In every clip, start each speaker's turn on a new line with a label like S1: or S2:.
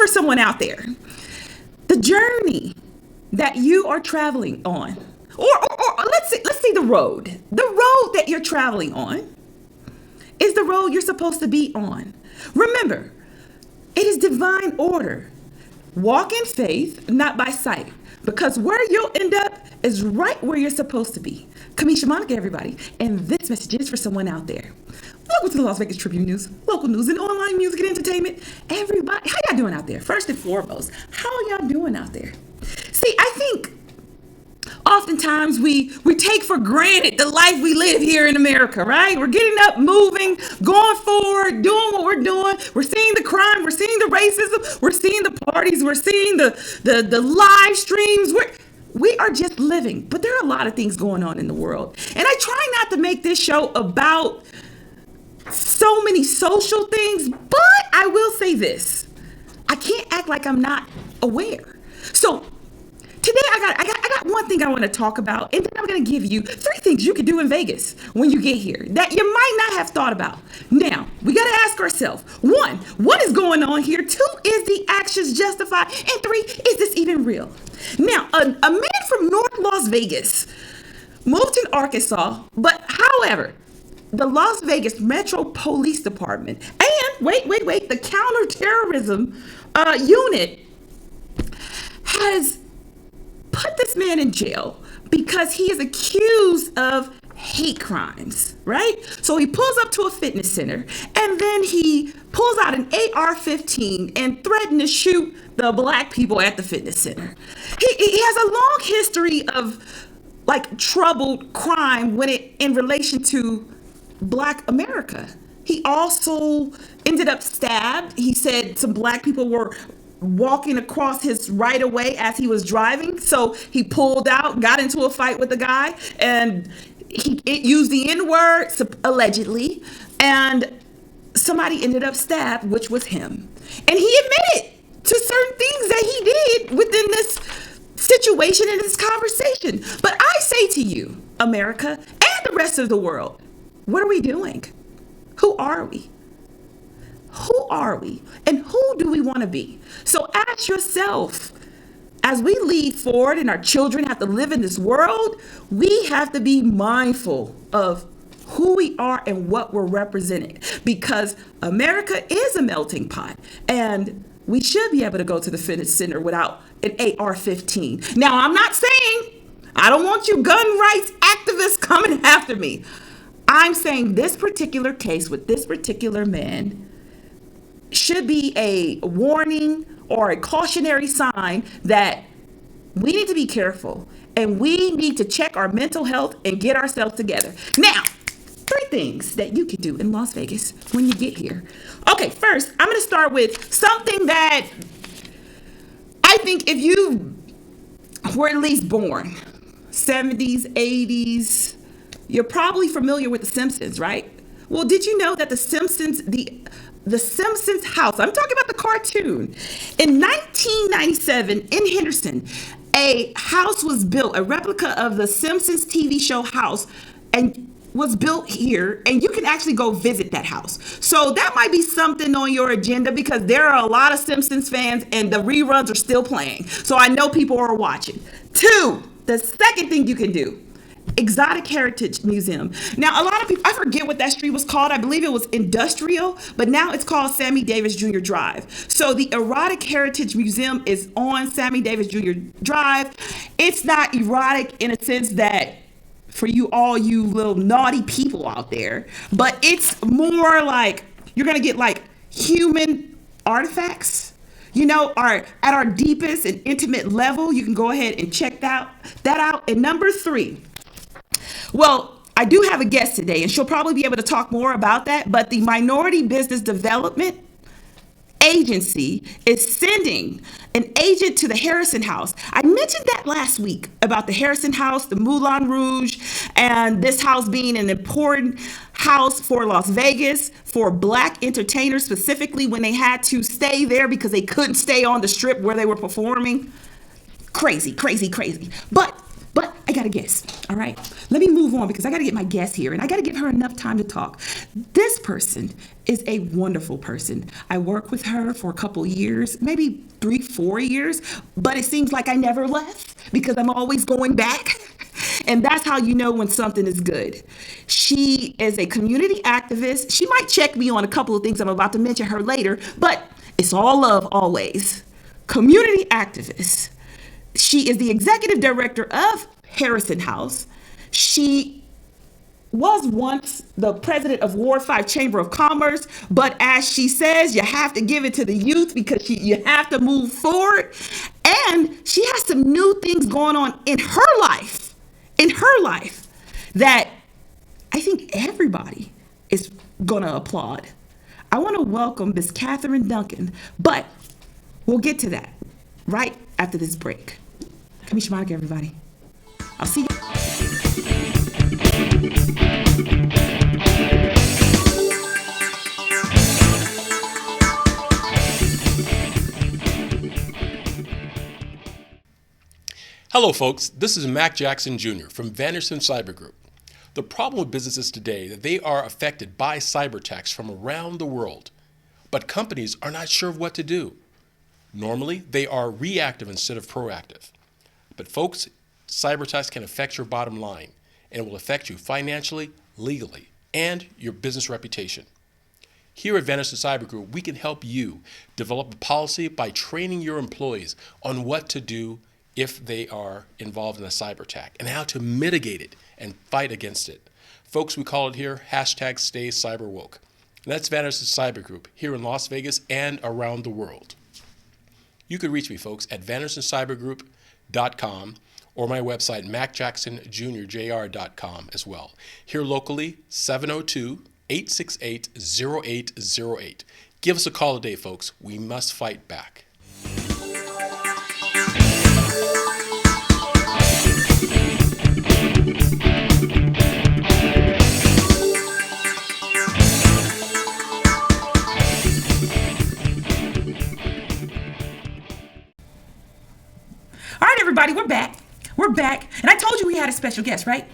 S1: for someone out there. The journey that you are traveling on, or let's see the road. The road that you're traveling on is the road you're supposed to be on. Remember, it is divine order. Walk in faith, not by sight, because where you'll end up is right where you're supposed to be. Kamisha Monica, everybody, and this message is for someone out there. Welcome to the Las Vegas Tribune News, local news and online music and entertainment. Everybody, how y'all doing out there? First and foremost, how y'all doing out there? See, I think oftentimes we take for granted the life we live here in America, right? We're getting up, moving, going forward, doing what we're doing. We're seeing the crime, we're seeing the racism, we're seeing the parties, we're seeing the live streams. We are just living, but there are a lot of things going on in the world. And I try not to make this show about so many social things, but I will say this. I can't act like I'm not aware. So today I got one thing I want to talk about, and then I'm going to give you 3 things you can do in Vegas when you get here that you might not have thought about. Now, we got to ask ourselves, 1, what is going on here? 2, is the actions justified? And 3, is this even real? Now, a man from North Las Vegas moved to Arkansas, but however, the Las Vegas Metro Police Department and the counterterrorism unit has put this man in jail because he is accused of hate crimes, right? So he pulls up to a fitness center and then he pulls out an AR-15 and threatens to shoot the black people at the fitness center. He has a long history of like troubled crime in relation to Black America. He also ended up stabbed. He said some black people were walking across his right of way as he was driving. So he pulled out, got into a fight with the guy, and he used the N-word allegedly, and somebody ended up stabbed, which was him. And he admitted to certain things that he did within this situation and this conversation. But I say to you, America and the rest of the world, what are we doing? Who are we? Who are we? And who do we want to be? So ask yourself, as we lead forward and our children have to live in this world, we have to be mindful of who we are and what we're representing, because America is a melting pot and we should be able to go to the fitness center without an AR-15. Now, I'm not saying I don't want you gun rights activists coming after me. I'm saying this particular case with this particular man should be a warning or a cautionary sign that we need to be careful and we need to check our mental health and get ourselves together. Now, 3 things that you can do in Las Vegas when you get here. Okay, first, I'm going to start with something that I think if you were at least born 70s, 80s, you're probably familiar with The Simpsons, right? Well, did you know that The Simpsons house, I'm talking about the cartoon, in 1997 in Henderson, a house was built, a replica of the Simpsons TV show house, and was built here, and you can actually go visit that house. So that might be something on your agenda, because there are a lot of Simpsons fans and the reruns are still playing. So I know people are watching. 2, the second thing you can do, Exotic Heritage Museum. Now, a lot of people, I forget what that street was called. I believe it was Industrial, but now it's called Sammy Davis Jr. Drive. So the Erotic Heritage Museum is on Sammy Davis Jr. Drive. It's not erotic in a sense that for you little naughty people out there, but it's more like you're going to get like human artifacts, at our deepest and intimate level. You can go ahead and check that out. And number 3, well, I do have a guest today, and she'll probably be able to talk more about that, but the Minority Business Development Agency is sending an agent to the Harrison House. I mentioned that last week about the Harrison House, the Moulin Rouge, and this house being an important house for Las Vegas, for Black entertainers, specifically when they had to stay there because they couldn't stay on the strip where they were performing. Crazy. But I got a guest, all right? Let me move on because I got to get my guest here, and I got to give her enough time to talk. This person is a wonderful person. I worked with her for a couple years, maybe 3-4 years, but it seems like I never left because I'm always going back. And that's how you know when something is good. She is a community activist. She might check me on a couple of things. I'm about to mention her later, but it's all love always. Community activist. She is the executive director of Harrison House. She was once the president of Ward 5 Chamber of Commerce, but as she says, you have to give it to the youth because you have to move forward. And she has some new things going on in her life, that I think everybody is gonna applaud. I want to welcome Miss Katherine Duncan, but we'll get to that right after this break. Kamisha Monica, everybody. I'll see you.
S2: Hello folks, this is Mac Jackson Jr. from Vanderson Cyber Group. The problem with businesses today is that they are affected by cyber attacks from around the world, but companies are not sure of what to do. Normally, they are reactive instead of proactive. But folks, cyber attacks can affect your bottom line, and it will affect you financially, legally, and your business reputation. Here at Vanderson Cyber Group, we can help you develop a policy by training your employees on what to do if they are involved in a cyber attack and how to mitigate it and fight against it. Folks, we call it here #StayCyberWoke. And that's Vanderson Cyber Group here in Las Vegas and around the world. You can reach me, folks, at VandersonCyberGroup.com or my website, MacJacksonJr.com as well. Here locally, 702-868-0808. Give us a call today, folks. We must fight back.
S1: All right, everybody, we're back. And I told you we had a special guest, right?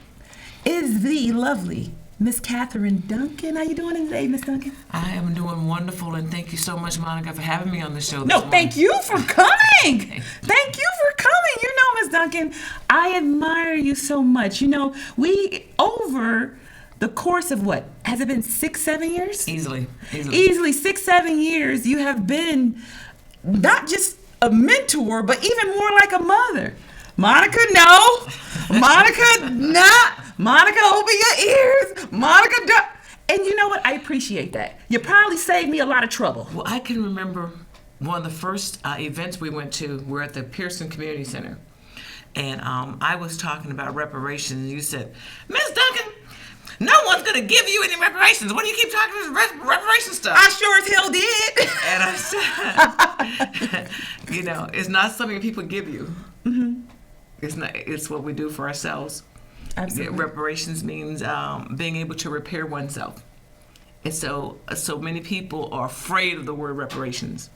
S1: Is the lovely Miss Katherine Duncan. How you doing today, Miss Duncan?
S3: I am doing wonderful, and thank you so much, Monica, for having me on the show this
S1: No,
S3: morning.
S1: thank you for coming. Thank you for coming. You know, Miss Duncan, I admire you so much. You know, we, over the course of what? Has it been 6-7 years?
S3: Easily.
S1: 6-7 years, you have been not just a mentor, but even more like a mother. Monica, no. Monica, not. Monica, open your ears. Monica, don't. And you know what? I appreciate that. You probably saved me a lot of trouble.
S3: Well, I can remember one of the first events we went to. We're at the Pearson Community Center. And I was talking about reparations. And you said, Miss Duncan, no one's going to give you any reparations. What do you keep talking about reparation stuff?
S1: I sure as hell did.
S3: And I said, you know, it's not something people give you.
S1: Mm-hmm.
S3: It's what we do for ourselves.
S1: Absolutely.
S3: Reparations means being able to repair oneself. And so many people are afraid of the word reparations.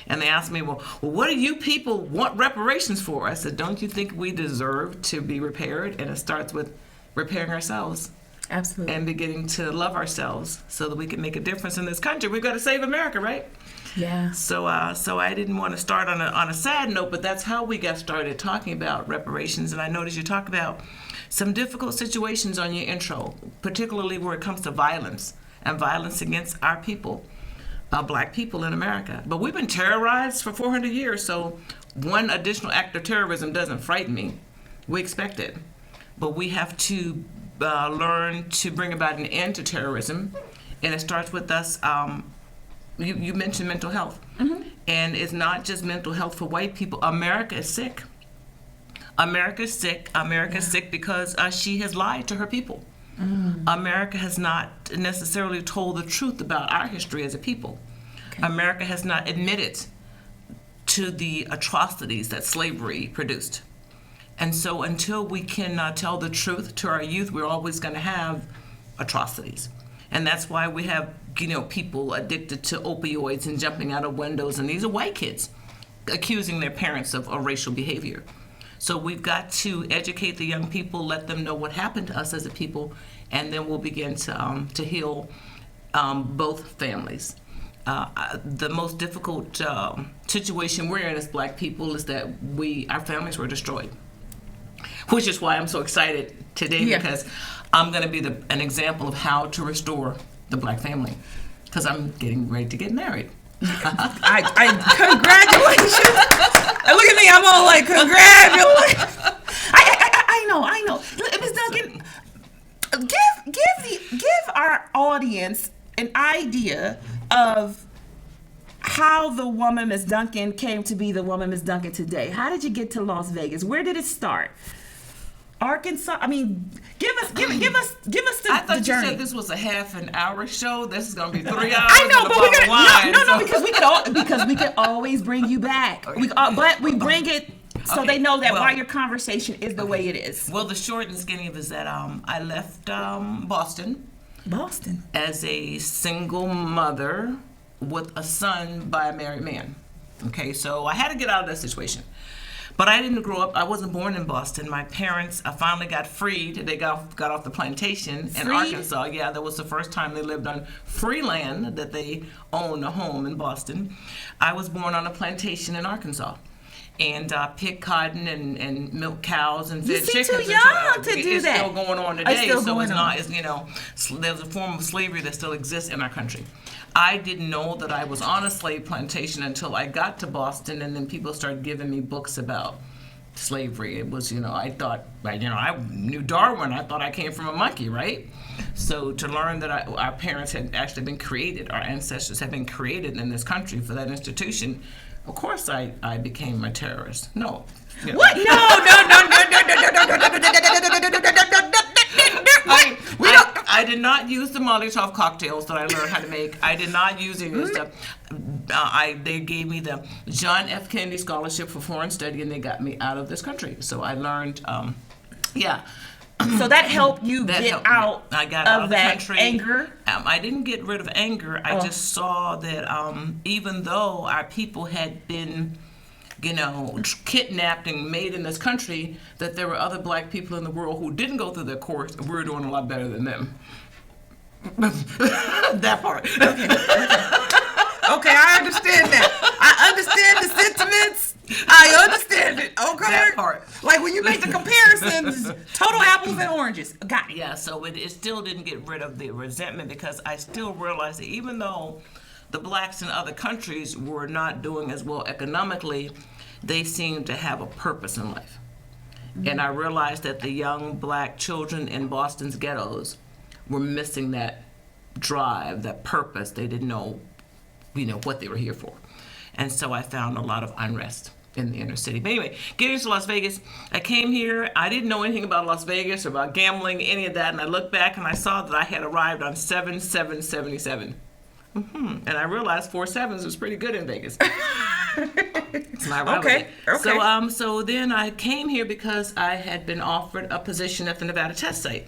S3: And they ask me, well, what do you people want reparations for? I said, don't you think we deserve to be repaired? And it starts with repairing ourselves.
S1: Absolutely.
S3: And beginning to love ourselves so that we can make a difference in this country. We've got to save America, right?
S1: Yeah.
S3: So I didn't want to start on a sad note, but that's how we got started talking about reparations. And I noticed you talk about some difficult situations on your intro, particularly where it comes to violence and violence against our people, black people in America. But we've been terrorized for 400 years, so one additional act of terrorism doesn't frighten me. We expect it. But we have to learn to bring about an end to terrorism, and it starts with us. You mentioned mental health, mm-hmm. And it's not just mental health for white people. America is sick. America's sick. America's sick because she has lied to her people. Mm. America has not necessarily told the truth about our history as a people. Okay. America has not admitted to the atrocities that slavery produced. And so until we can tell the truth to our youth, we're always going to have atrocities. And that's why we have, people addicted to opioids and jumping out of windows. And these are white kids accusing their parents of racial behavior. So we've got to educate the young people, let them know what happened to us as a people, and then we'll begin to heal both families. The most difficult situation we're in as Black people is that our families were destroyed, which is why I'm so excited today, because I'm going to be an example of how to restore the Black family, because I'm getting ready to get married.
S1: Congratulations. Look at me, I'm all like, congratulations. I know. Ms. Duncan, give our audience an idea of how the woman Ms. Duncan came to be the woman Ms. Duncan today. How did you get to Las Vegas? Where did it start? Arkansas. I mean, give us the journey.
S3: I thought you said this was a half an hour show. This is going to be 3 hours.
S1: I know, but we're gonna because we can always bring you back. But we bring it so they know that why your conversation is the way it is.
S3: Well, the short and skinny of it is that I left Boston as a single mother with a son by a married man. Okay, so I had to get out of that situation. But I didn't grow up. I wasn't born in Boston. My parents finally got freed. They got off the plantation in Arkansas. Yeah, that was the first time they lived on free land that they owned a home in Boston. I was born on a plantation in Arkansas, and picked cotton and milk cows and fed chickens.
S1: Too young to do
S3: it's
S1: that.
S3: Still going on today.
S1: It's still going on.
S3: There's a form of slavery that still exists in our country. I didn't know that I was on a slave plantation until I got to Boston, and then people started giving me books about slavery. It was, I thought, I knew Darwin. I thought I came from a monkey, right? So to learn that our parents had actually been created, our ancestors had been created in this country for that institution, of course I became a terrorist. No.
S1: What? No.
S3: I did not use the Molotov cocktails that I learned how to make. I did not use any of this stuff. They gave me the John F. Kennedy Scholarship for Foreign Study, and they got me out of this country. So I learned,
S1: So that helped you get out
S3: I got out of the
S1: that
S3: country.
S1: anger?
S3: I didn't get rid of anger. I just saw that even though our people had been kidnapped and made in this country, that there were other Black people in the world who didn't go through their course, and we were doing a lot better than them. That part.
S1: Okay, I understand that. I understand the sentiments. I understand it. Okay.
S3: That part.
S1: Like when you make the comparisons, total apples and oranges. Got it.
S3: Yeah, so it still didn't get rid of the resentment, because I still realized that even though the Blacks in other countries were not doing as well economically, they seemed to have a purpose in life. Mm-hmm. And I realized that the young Black children in Boston's ghettos were missing that drive, that purpose. They didn't know, what they were here for. And so I found a lot of unrest in the inner city. But anyway, getting to Las Vegas, I came here. I didn't know anything about Las Vegas or about gambling, any of that. And I looked back and I saw that I had arrived on 7/7/77. And I realized 4 sevens was pretty good in Vegas. So I arrived with it. So then I came here because I had been offered a position at the Nevada test site.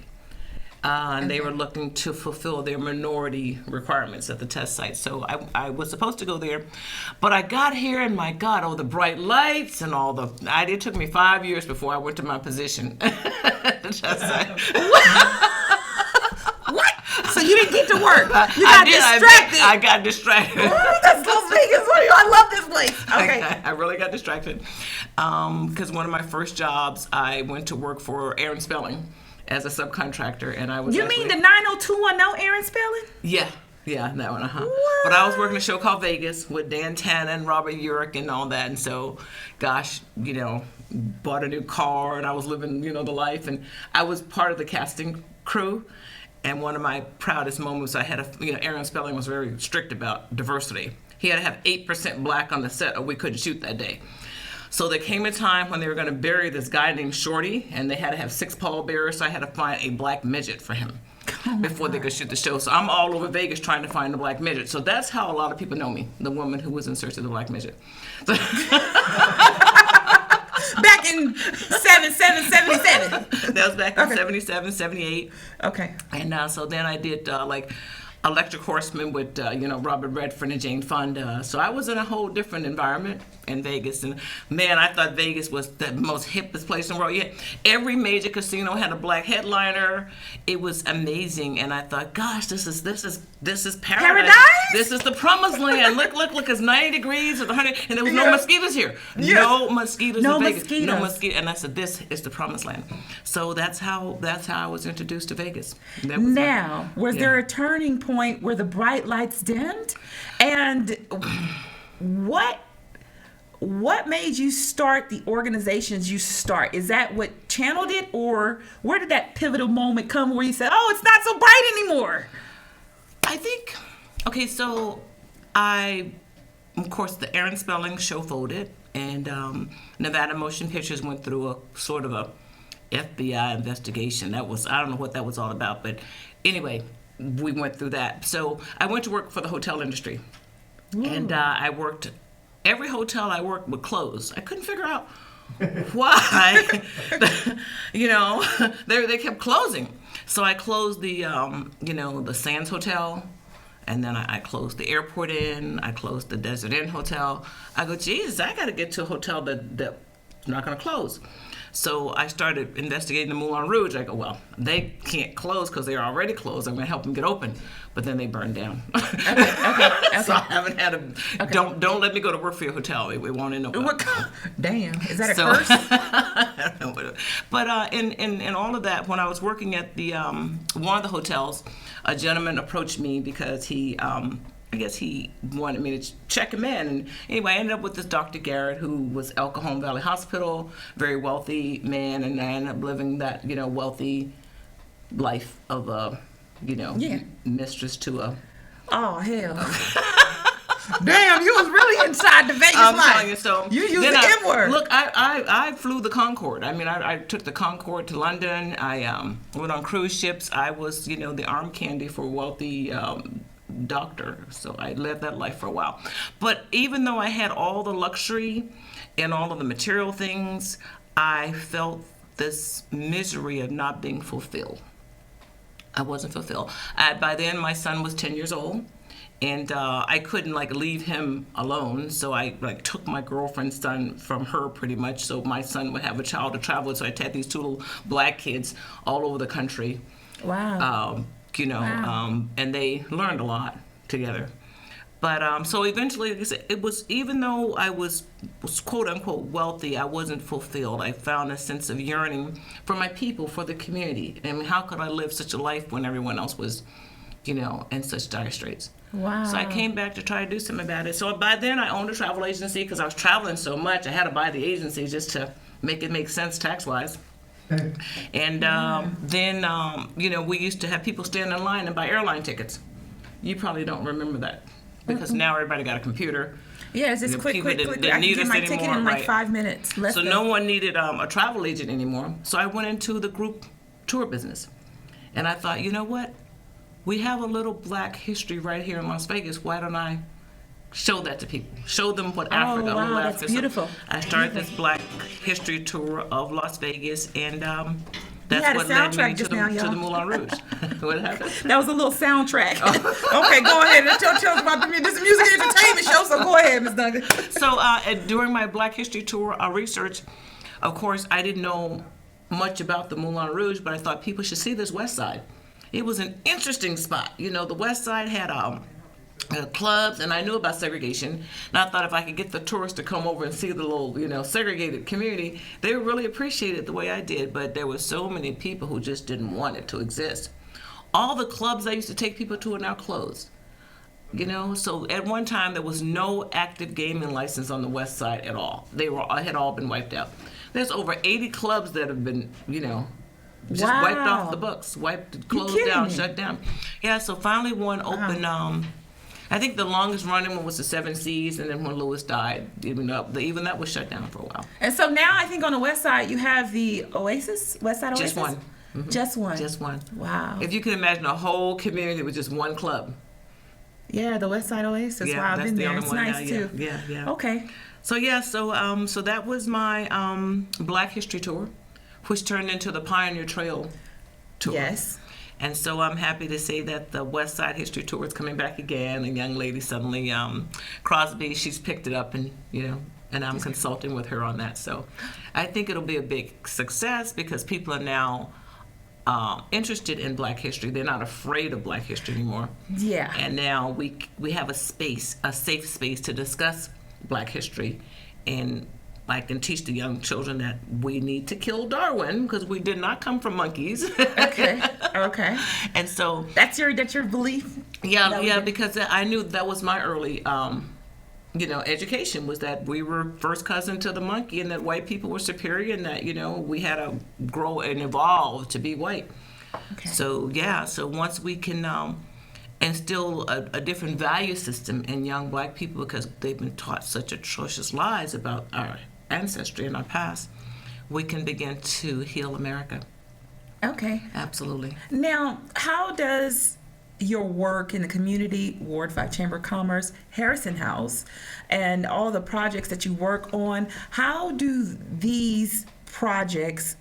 S3: And they were looking to fulfill their minority requirements at the test site. So I was supposed to go there. But I got here, and my God, all the bright lights and all it took me 5 years before I went to my position at the test site.
S1: What? So you didn't get to work. You got distracted.
S3: I got distracted.
S1: Ooh, that's Las Vegas. I love this place. Okay.
S3: I really got distracted. Because one of my first jobs, I went to work for Aaron Spelling as a subcontractor, and I was
S1: You mean the 90210 Aaron Spelling?
S3: Yeah, that one, But I was working a show called Vegas with Dan Tanner and Robert Urich and all that, and so, gosh, bought a new car, and I was living, the life, and I was part of the casting crew. And one of my proudest moments, I had Aaron Spelling was very strict about diversity. He had to have 8% Black on the set, or we couldn't shoot that day. So there came a time when they were going to bury this guy named Shorty, and they had to have 6 pallbearers, so I had to find a Black midget for him before they could shoot the show. So I'm all over Vegas trying to find a Black midget. So that's how a lot of people know me, the woman who was in search of the Black midget.
S1: Back in 77.
S3: That was back in 77, 78.
S1: Okay.
S3: And so then I did Electric Horseman with Robert Redford and Jane Fonda. So I was in a whole different environment in Vegas, and man, I thought Vegas was the most hippest place in the world. Yeah, every major casino had a black headliner. It was amazing, and I thought, gosh, this is paradise.
S1: Paradise?
S3: This is the promised land. Look, it's 90 degrees, it's 100, and there was no mosquitoes here.
S1: Yeah.
S3: No mosquitoes
S1: No
S3: in Vegas.
S1: mosquitoes.
S3: No mosquitoes. And I said, this is the promised land. So that's how I was introduced to Vegas. That was
S1: Now, was
S3: yeah.
S1: there a turning point where the bright lights dimmed? And what made you start the organizations you start? Is that what channeled it, or where did that pivotal moment come where you said, oh, it's not so bright anymore?
S3: I think, okay, so of course, the Aaron Spelling show folded, and Nevada Motion Pictures went through a sort of a FBI investigation. I don't know what that was all about, but anyway, we went through that. So I went to work for the hotel industry, and I worked, every hotel I worked would close. I couldn't figure out why, they kept closing. So I closed the, the Sands Hotel, and then I closed the Airport Inn, I closed the Desert Inn Hotel. I go, Jesus, I got to get to a hotel that's not going to close. So I started investigating the Moulin Rouge. I go, well, they can't close because they're already closed. I'm going to help them get open. But then they burned down.
S1: Okay.
S3: So I haven't had don't let me go to work for your hotel. It won't end up well.
S1: Damn, is that a curse?
S3: I don't know. But in all of that, when I was working at the one of the hotels, a gentleman approached me because he I guess he wanted me to check him in. And anyway, I ended up with this Dr. Garrett, who was El Cajon Valley Hospital, very wealthy man, and I ended up living that, wealthy life of a, mistress to a...
S1: Oh, hell. Damn, you was really inside the Vegas
S3: I'm
S1: life.
S3: telling you, so
S1: You used the M word.
S3: Look, I flew the Concorde. I mean, I took the Concorde to London. I went on cruise ships. I was, the arm candy for wealthy doctor. So I lived that life for a while. But even though I had all the luxury and all of the material things, I felt this misery of not being fulfilled. I wasn't fulfilled. By then, my son was 10 years old. And I couldn't leave him alone, so I took my girlfriend's son from her pretty much, so my son would have a child to travel with. So I had these two little black kids all over the country.
S1: Wow.
S3: And they learned a lot together. But so eventually, like I said, it was, even though I was quote unquote wealthy, I wasn't fulfilled. I found a sense of yearning for my people, for the community. I mean, how could I live such a life when everyone else was, in such dire straits?
S1: Wow.
S3: So I came back to try to do something about it. So by then I owned a travel agency because I was traveling so much. I had to buy the agency just to make it make sense tax-wise. And then, we used to have people stand in line and buy airline tickets. You probably don't remember that because now everybody got a computer.
S1: Yeah, it's just quick. I can get my ticket in 5 minutes.
S3: So no one needed a travel agent anymore. So I went into the group tour business. And I thought, you know what? We have a little black history right here in Las Vegas. Why don't I show that to people? Show them what Africa.
S1: Oh, wow, that's beautiful.
S3: I started this Black History Tour of Las Vegas, and that's
S1: had a
S3: what led me
S1: soundtrack
S3: to
S1: just
S3: the,
S1: now,
S3: to
S1: y'all.
S3: the Moulin Rouge. What happened?
S1: That was a little soundtrack. Okay, go ahead. Tell us about this is a music entertainment show, so go ahead, Ms. Duncan.
S3: So during my Black History Tour research, of course, I didn't know much about the Moulin Rouge, but I thought people should see this West Side. It was an interesting spot. The West Side had clubs, and I knew about segregation. And I thought if I could get the tourists to come over and see the little, segregated community, they would really appreciate it the way I did. But there were so many people who just didn't want it to exist. All the clubs I used to take people to are now closed. So at one time there was no active gaming license on the West Side at all. Had all been wiped out. There's over 80 clubs that have been, just wiped off the books, closed down, shut down. Yeah, so finally one opened, I think the longest running one was the Seven Seas, and then when Lewis died, even that was shut down for a while.
S1: And so now I think on the West Side you have the Oasis, West Side Oasis?
S3: Just one. Mm-hmm.
S1: Just one?
S3: Just one.
S1: Wow.
S3: If you can imagine a whole community with just one club.
S1: Yeah, the West Side Oasis.
S3: Yeah,
S1: wow, I've
S3: that's
S1: been
S3: the
S1: there.
S3: only
S1: It's
S3: one
S1: nice
S3: now,
S1: too.
S3: Yeah.
S1: Okay.
S3: So so that was my Black History Tour, which turned into the Pioneer Trail Tour.
S1: Yes.
S3: And so I'm happy to say that the West Side History Tour is coming back again. A young lady suddenly, Crosby, she's picked it up, and and I'm consulting with her on that. So I think it'll be a big success because people are now interested in Black history. They're not afraid of Black history anymore.
S1: Yeah.
S3: And now we have a safe space to discuss Black history, and I can teach the young children that we need to kill Darwin because we did not come from monkeys.
S1: Okay.
S3: And so
S1: that's your belief.
S3: Yeah, because I knew that was my early, education, was that we were first cousin to the monkey, and that white people were superior, and that we had to grow and evolve to be white. Okay. So once we can instill a different value system in young Black people, because they've been taught such atrocious lies about our ancestry and our past, we can begin to heal America.
S1: Okay.
S3: Absolutely.
S1: Now, how does your work in the community, Ward 5 Chamber of Commerce, Harrison House, and all the projects that you work on, how do these projects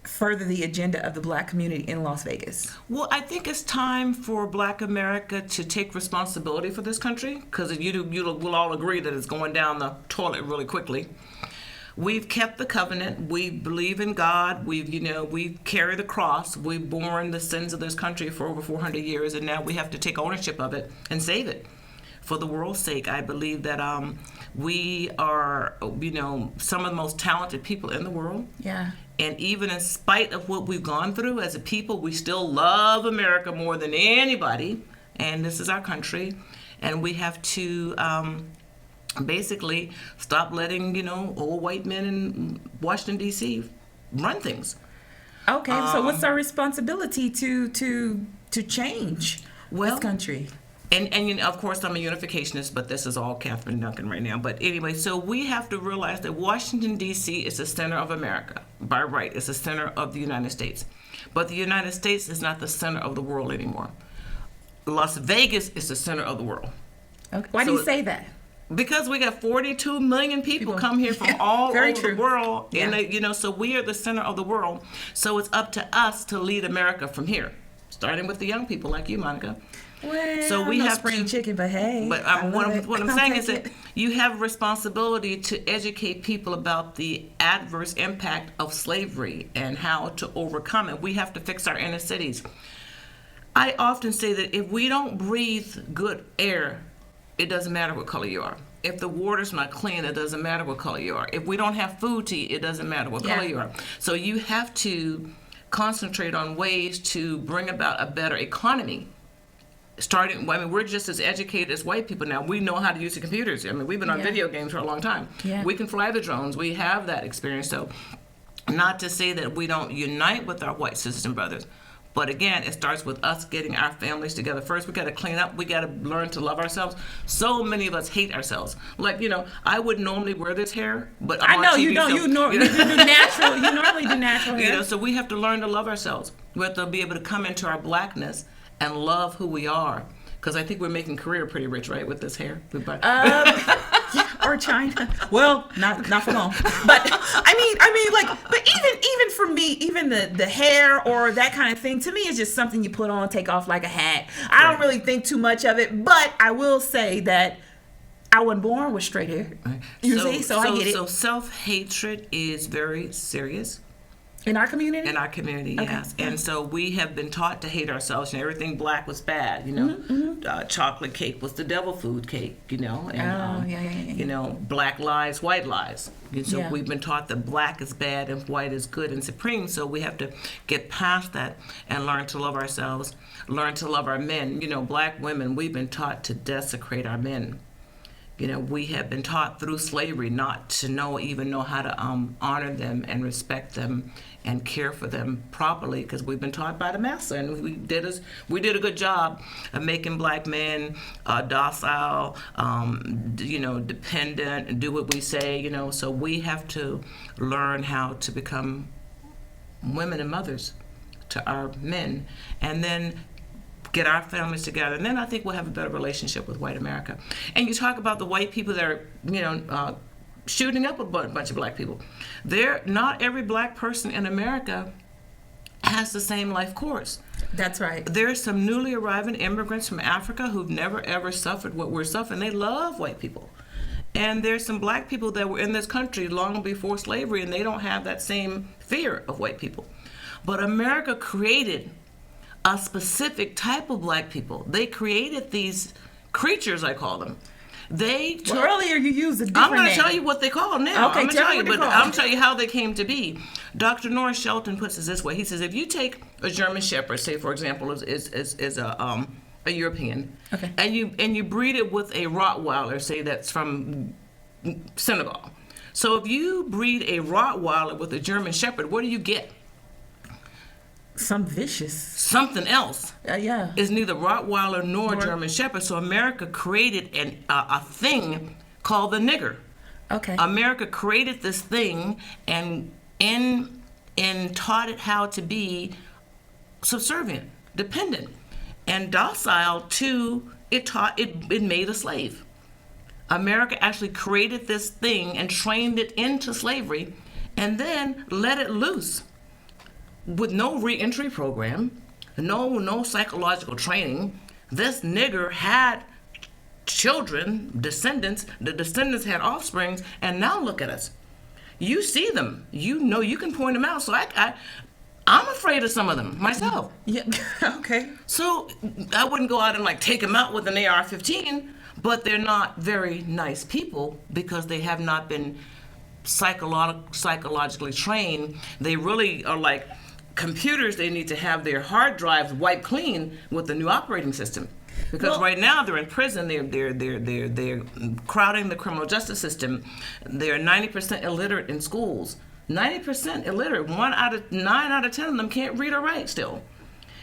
S1: further the agenda of the Black community in Las Vegas?
S3: Well, I think it's time for Black America to take responsibility for this country, because we'll all agree that it's going down the toilet really quickly. We've kept the covenant. We believe in God. We carry the cross. We've borne the sins of this country for over 400 years, and now we have to take ownership of it and save it. For the world's sake, I believe that we are, some of the most talented people in the world.
S1: Yeah.
S3: And even in spite of what we've gone through as a people, we still love America more than anybody. And this is our country. And we have to basically stop letting, old white men in Washington, D.C. run things.
S1: Okay, so what's our responsibility to change this country?
S3: And of course, I'm a unificationist, but this is all Katherine and Duncan right now. But anyway, so we have to realize that Washington, D.C. is the center of America. By right, it's the center of the United States. But the United States is not the center of the world anymore. Las Vegas is the center of the world.
S1: Okay. Why do you say that?
S3: Because we got 42 million people come here from all over the world.
S1: Yeah.
S3: And, so we are the center of the world. So it's up to us to lead America from here, starting with the young people like you, Monica.
S1: Well,
S3: so we have
S1: spring chicken, but hey.
S3: But what I'm saying is that you have a responsibility to educate people about the adverse impact of slavery and how to overcome it. We have to fix our inner cities. I often say that if we don't breathe good air, it doesn't matter what color you are. If the water's not clean, it doesn't matter what color you are. If we don't have food to eat, it doesn't matter what color you are. So you have to concentrate on ways to bring about a better economy. We're just as educated as white people now. We know how to use the computers. We've been on video games for a long time. Yeah. We can fly the drones. We have that experience. So not to say that we don't unite with our white sisters and brothers, but again, it starts with us getting our families together. First, we got to clean up. We got to learn to love ourselves. So many of us hate ourselves. I would normally wear this hair, but I'm on TV,
S1: you don't. You normally do natural. You normally do natural hair.
S3: So we have to learn to love ourselves. We have to be able to come into our Blackness and love who we are. Because I think we're making career pretty rich, right, with this hair?
S1: Or China. Well, not for long. But but even for me, even the hair or that kind of thing, to me, is just something you put on, take off like a hat. I don't really think too much of it, but I will say that I wasn't born with straight hair. So I get it.
S3: So self-hatred is very serious.
S1: In our community?
S3: In our community,
S1: okay.
S3: Yes. And so we have been taught to hate ourselves. Everything black was bad, Chocolate cake was the devil food cake, And, black lies, white lies. And so we've been taught that black is bad and white is good and supreme. So we have to get past that and learn to love ourselves, learn to love our men. Black women, we've been taught to desecrate our men. We have been taught through slavery not to even know how to honor them and respect them and care for them properly, because we've been taught by the master, and we did a good job of making black men docile, dependent, and do what we say. So we have to learn how to become women and mothers to our men, and then get our families together, and then I think we'll have a better relationship with white America. And you talk about the white people that are, shooting up a bunch of black people. Not every black person in America has the same life course.
S1: That's right.
S3: There's some newly arriving immigrants from Africa who've never ever suffered what we're suffering. They love white people. And there's some black people that were in this country long before slavery, and they don't have that same fear of white people. But America created a specific type of black people. They created these creatures, I call them.
S1: Earlier you used a different
S3: I'm going to
S1: name.
S3: tell you what they call now.
S1: Okay,
S3: I'm going to tell you, but I'm going to tell you how they came to be. Dr. Norris Shelton puts it this way. He says, if you take a German Shepherd, say for example, is a European,
S1: okay,
S3: and you breed it with a Rottweiler, say that's from Senegal. So if you breed a Rottweiler with a German Shepherd, what do you get?
S1: Some vicious.
S3: Something else.
S1: Yeah.
S3: Is neither Rottweiler nor German Shepherd. So America created a thing called the nigger.
S1: Okay.
S3: America created this thing and taught it how to be subservient, dependent, and docile to it. It made a slave. America actually created this thing and trained it into slavery, and then let it loose. With no re-entry program, no psychological training, this nigger had children, descendants. The descendants had offsprings, and now look at us. You see them. You know you can point them out. So I'm afraid of some of them myself.
S1: Yeah. Okay.
S3: So I wouldn't go out and like take them out with an AR-15, but they're not very nice people because they have not been psychologically trained. They really are like computers. They need to have their hard drives wiped clean with the new operating system, because right now they're in prison. They're crowding the criminal justice system. They're 90% illiterate in schools. 90% illiterate. 9 out of 10 of them can't read or write still.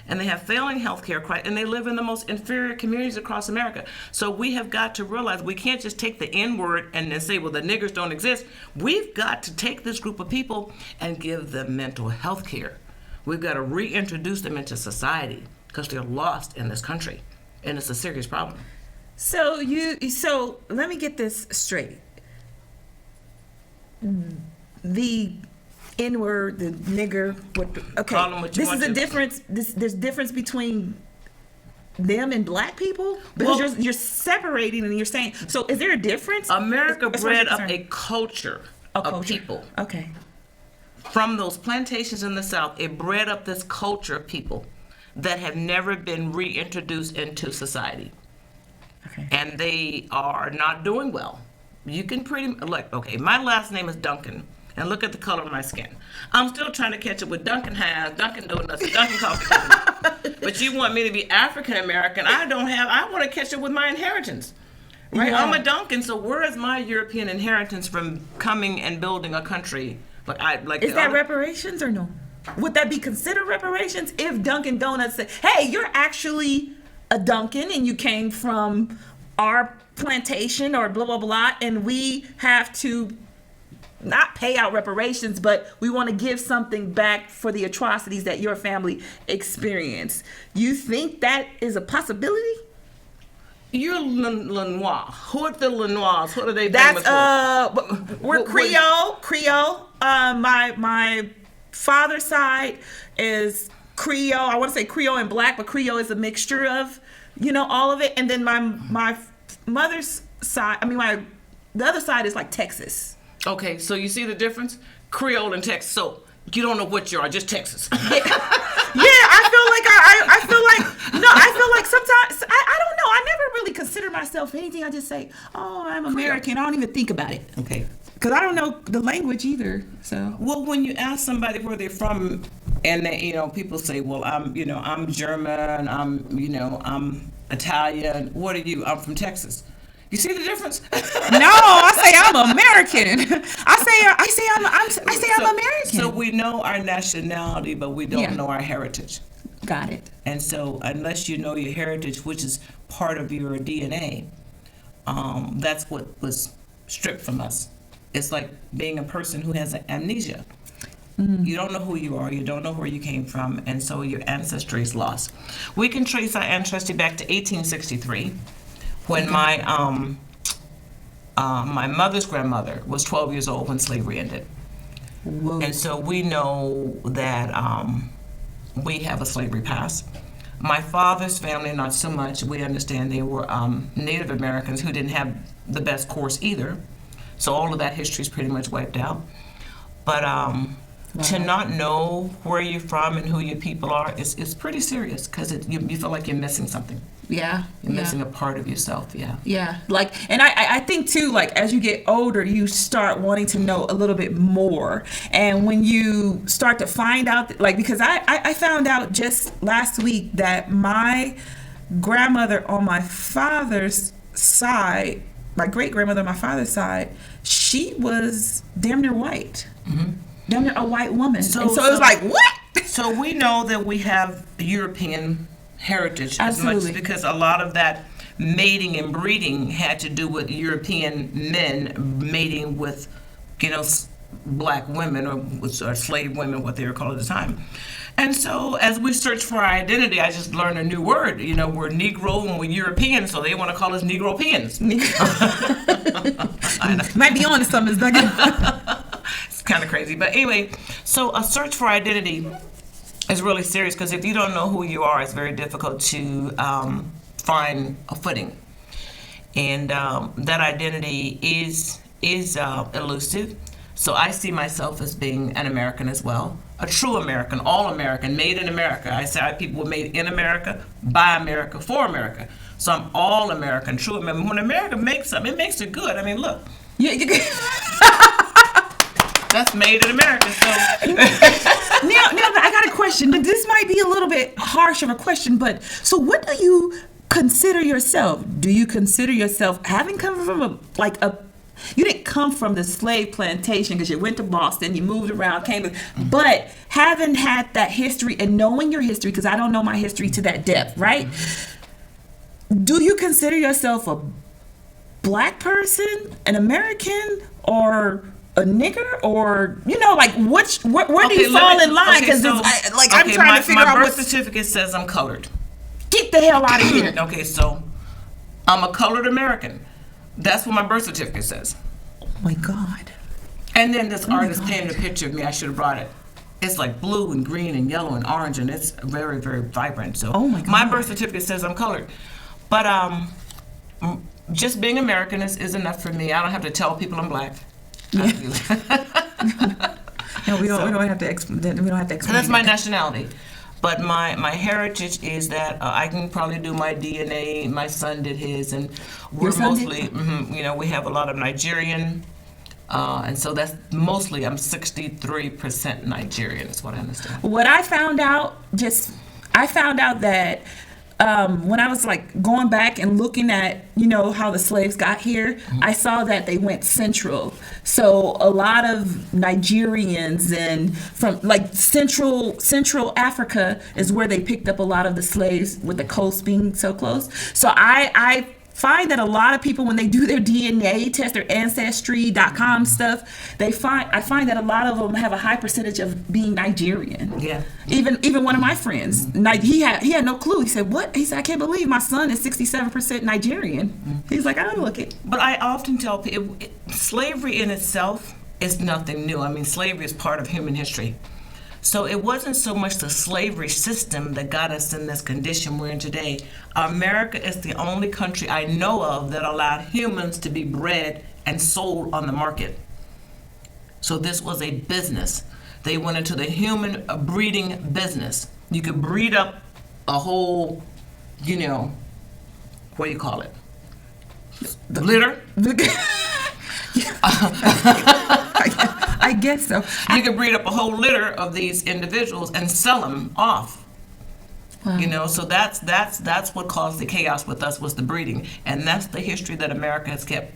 S3: And they have failing healthcare, and they live in the most inferior communities across America. So we have got to realize we can't just take the N-word and then say, well, the niggers don't exist. We've got to take this group of people and give them mental health care. We've got to reintroduce them into society because they're lost in this country, and it's a serious problem.
S1: So let me get this straight. The N-word, the nigger, okay.
S3: Call them what you
S1: this
S3: want
S1: is a
S3: to.
S1: difference. There's difference between them and black people, because you're separating and you're saying. So is there a difference?
S3: America bred up a culture of people.
S1: Okay.
S3: From those plantations in the South, it bred up this culture of people that have never been reintroduced into society.
S1: Okay.
S3: And they are not doing well. You can okay, my last name is Duncan, and look at the color of my skin. I'm still trying to catch up with Duncan has, Duncan donuts, Duncan coffee. But you want me to be African American? I want to catch up with my inheritance. Right?
S1: Yeah.
S3: I'm a Duncan, so where is my European inheritance from coming and building a country?
S1: Is that reparations or no? Would that be considered reparations if Dunkin' Donuts said, hey, you're actually a Dunkin' and you came from our plantation or blah, blah, blah, and we have to not pay out reparations, but we want to give something back for the atrocities that your family experienced. You think that is a possibility?
S3: You're Lenoir. Who are the Lenoirs? What are they?
S1: That's we're Creole. My father's side is Creole. I want to say Creole and black, but Creole is a mixture of, all of it. And then my mother's side, the other side is like Texas.
S3: Okay, so you see the difference? Creole and Texas. So you don't know what you are, just Texas.
S1: Yeah, I feel like sometimes, I don't know. I never really consider myself anything. I just say, oh, I'm American. I don't even think about it.
S3: Okay.
S1: Because I don't know the language either. So.
S3: Well, when you ask somebody where they're from, and they, people say, well, I'm German, I'm Italian. What are you? I'm from Texas. You see the difference?
S1: No, I say I'm American. I say I'm American.
S3: So we know our nationality, but we don't know our heritage.
S1: Got it.
S3: And so unless you know your heritage, which is part of your DNA, that's what was stripped from us. It's like being a person who has amnesia. Mm-hmm. You don't know who you are. You don't know where you came from. And so your ancestry is lost. We can trace our ancestry back to 1863. When my mother's grandmother was 12 years old when slavery ended. Whoa. And so we know that we have a slavery past. My father's family, not so much. We understand they were Native Americans who didn't have the best course either. So all of that history is pretty much wiped out. But to not know where you're from and who your people are is pretty serious, because you feel like you're missing something.
S1: Yeah.
S3: You're missing a part of yourself,
S1: Yeah, like, and I think too, like, as you get older, you start wanting to know a little bit more. And when you start to find out, like, because I found out just last week that my grandmother on my father's side, my great-grandmother on my father's side, she was damn near white. Mm-hmm. Damn near a white woman. So it was like, what?
S3: So we know that we have European heritage.
S1: Absolutely.
S3: As much, because a lot of that mating and breeding had to do with European men mating with, black women or slave women, what they were called at the time. And so as we search for our identity, I just learned a new word. We're Negro and we're European, so they want to call us Negropeans. I know.
S1: Might be on to something, Duncan.
S3: It's kind of crazy. But anyway, so a search for identity is really serious, because if you don't know who you are, it's very difficult to find a footing. And that identity is elusive. So I see myself as being an American as well, a true American, all American, made in America. I say people were made in America, by America, for America. So I'm all American, true American. When America makes something, it makes it good. I mean, look.
S1: Yeah,
S3: that's made in America. So
S1: now, I got a question. This might be a little bit harsh of a question, but so what do you consider yourself? Do you consider yourself having come from you didn't come from the slave plantation because you went to Boston, you moved around, but having had that history and knowing your history, because I don't know my history to that depth, right? Do you consider yourself a black person, an American, or a nigger, or where do you fall in line? Because I'm trying to figure out
S3: my birth certificate says I'm colored.
S1: Get the hell out of here.
S3: Okay, so I'm a colored American. That's what my birth certificate says.
S1: Oh my God.
S3: And then this artist painted a picture of me. I should have brought it. It's like blue and green and yellow and orange, and it's very, very vibrant. So
S1: oh my God.
S3: My birth certificate says I'm colored. But just being American is enough for me. I don't have to tell people I'm black.
S1: Yeah. No, we don't have to explain.
S3: So that's my nationality. But my heritage is that I can probably do my DNA. My son did his, and we're mostly, we have a lot of Nigerian, and so that's mostly, I'm 63% Nigerian, is what I understand.
S1: What I found out that when I was going back and looking at, how the slaves got here, I saw that they went central. So a lot of Nigerians and from Central Africa is where they picked up a lot of the slaves, with the coast being so close. So I find that a lot of people, when they do their DNA test, their Ancestry.com stuff, I find that a lot of them have a high percentage of being Nigerian.
S3: Yeah.
S1: Even one of my friends, he had no clue. He said, "What?" He said, "I can't believe my son is 67% Nigerian." He's like, "I don't look it."
S3: But I often tell people, slavery in itself is nothing new. I mean, slavery is part of human history. So it wasn't so much the slavery system that got us in this condition we're in today. America is the only country I know of that allowed humans to be bred and sold on the market. So this was a business. They went into the human breeding business. You could breed up a whole, what do you call it? The litter?
S1: I guess so.
S3: You could breed up a whole litter of these individuals and sell them off. Wow. So that's what caused the chaos with us, was the breeding, and that's the history that America has kept